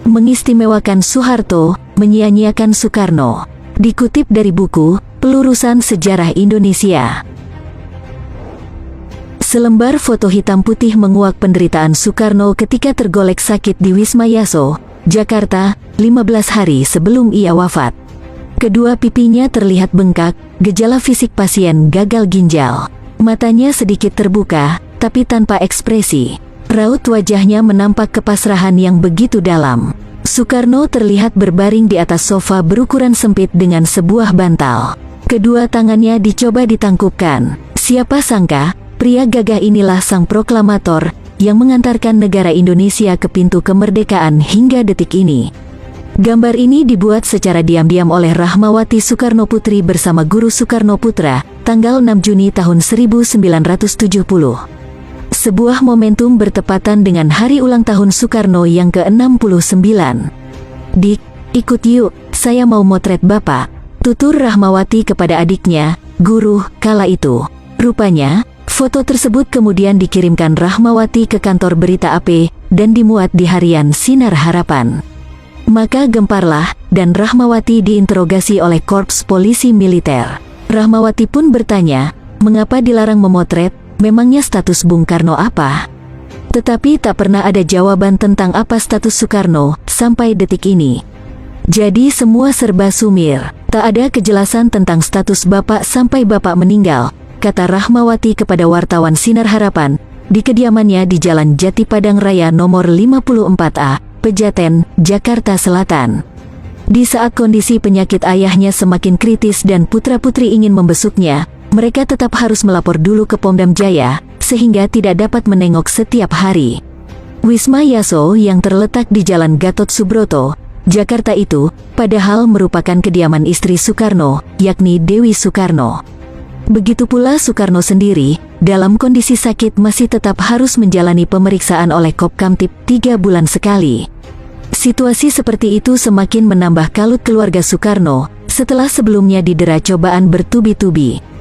Mengistimewakan Soeharto, menyia-nyiakan Soekarno. Dikutip dari buku Pelurusan Sejarah Indonesia. Selembar foto hitam putih menguak penderitaan Soekarno ketika tergolek sakit di Wisma Yaso, Jakarta, 15 hari sebelum ia wafat. Kedua pipinya terlihat bengkak, gejala fisik pasien gagal ginjal. Matanya sedikit terbuka, tapi tanpa ekspresi. Raut wajahnya menampak kepasrahan yang begitu dalam. Soekarno terlihat berbaring di atas sofa berukuran sempit dengan sebuah bantal. Kedua tangannya dicoba ditangkupkan. Siapa sangka, pria gagah inilah sang proklamator yang mengantarkan negara Indonesia ke pintu kemerdekaan hingga detik ini. Gambar ini dibuat secara diam-diam oleh Rahmawati Soekarno Putri bersama Guru Soekarno Putra, tanggal 6 Juni tahun 1970. Sebuah momentum bertepatan dengan hari ulang tahun Soekarno yang ke-69. "Dik, ikut yuk, saya mau motret Bapak," tutur Rahmawati kepada adiknya, Guru, kala itu. Rupanya, foto tersebut kemudian dikirimkan Rahmawati ke kantor berita AP, dan dimuat di harian Sinar Harapan. Maka gemparlah, dan Rahmawati diinterogasi oleh Korps Polisi Militer. Rahmawati pun bertanya, mengapa dilarang memotret? Memangnya status Bung Karno apa? Tetapi tak pernah ada jawaban tentang apa status Soekarno, sampai detik ini. Jadi semua serba sumir, tak ada kejelasan tentang status Bapak sampai Bapak meninggal, kata Rahmawati kepada wartawan Sinar Harapan, di kediamannya di Jalan Jati Padang Raya nomor 54A, Pejaten, Jakarta Selatan. Di saat kondisi penyakit ayahnya semakin kritis dan putra-putri ingin membesuknya, mereka tetap harus melapor dulu ke Pondam Jaya, sehingga tidak dapat menengok setiap hari. Wisma Yaso yang terletak di Jalan Gatot Subroto, Jakarta itu, padahal merupakan kediaman istri Soekarno, yakni Dewi Soekarno. Begitu pula Soekarno sendiri, dalam kondisi sakit masih tetap harus menjalani pemeriksaan oleh Kopkamtib 3 bulan sekali. Situasi seperti itu semakin menambah kalut keluarga Soekarno, setelah sebelumnya didera cobaan bertubi-tubi.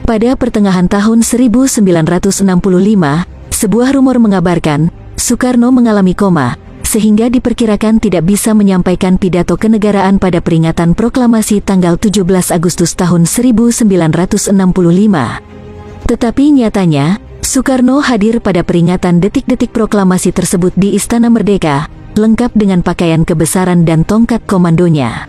Pada pertengahan tahun 1965, sebuah rumor mengabarkan, Soekarno mengalami koma, sehingga diperkirakan tidak bisa menyampaikan pidato kenegaraan pada peringatan proklamasi tanggal 17 Agustus tahun 1965. Tetapi nyatanya, Soekarno hadir pada peringatan detik-detik proklamasi tersebut di Istana Merdeka, lengkap dengan pakaian kebesaran dan tongkat komandonya.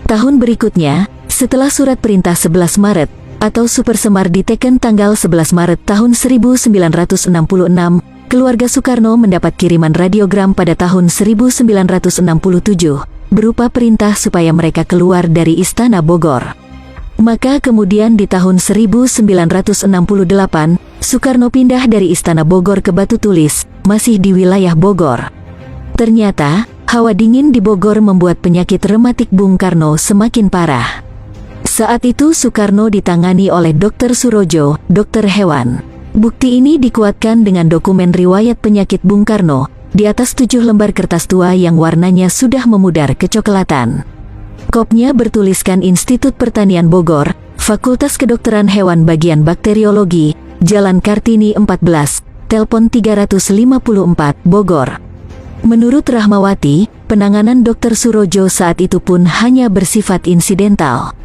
Tahun berikutnya, setelah surat perintah 11 Maret, atau Super Semar diteken tanggal 11 Maret tahun 1966, keluarga Soekarno mendapat kiriman radiogram pada tahun 1967, berupa perintah supaya mereka keluar dari Istana Bogor. Maka kemudian di tahun 1968, Soekarno pindah dari Istana Bogor ke Batu Tulis, masih di wilayah Bogor. Ternyata, hawa dingin di Bogor membuat penyakit rematik Bung Karno semakin parah. Saat itu Soekarno ditangani oleh Dr. Surojo, dokter hewan. Bukti ini dikuatkan dengan dokumen riwayat penyakit Bung Karno, di atas 7 lembar kertas tua yang warnanya sudah memudar kecoklatan. Kopnya bertuliskan Institut Pertanian Bogor, Fakultas Kedokteran Hewan Bagian Bakteriologi, Jalan Kartini 14, Telepon 354, Bogor. Menurut Rahmawati, penanganan Dr. Surojo saat itu pun hanya bersifat insidental.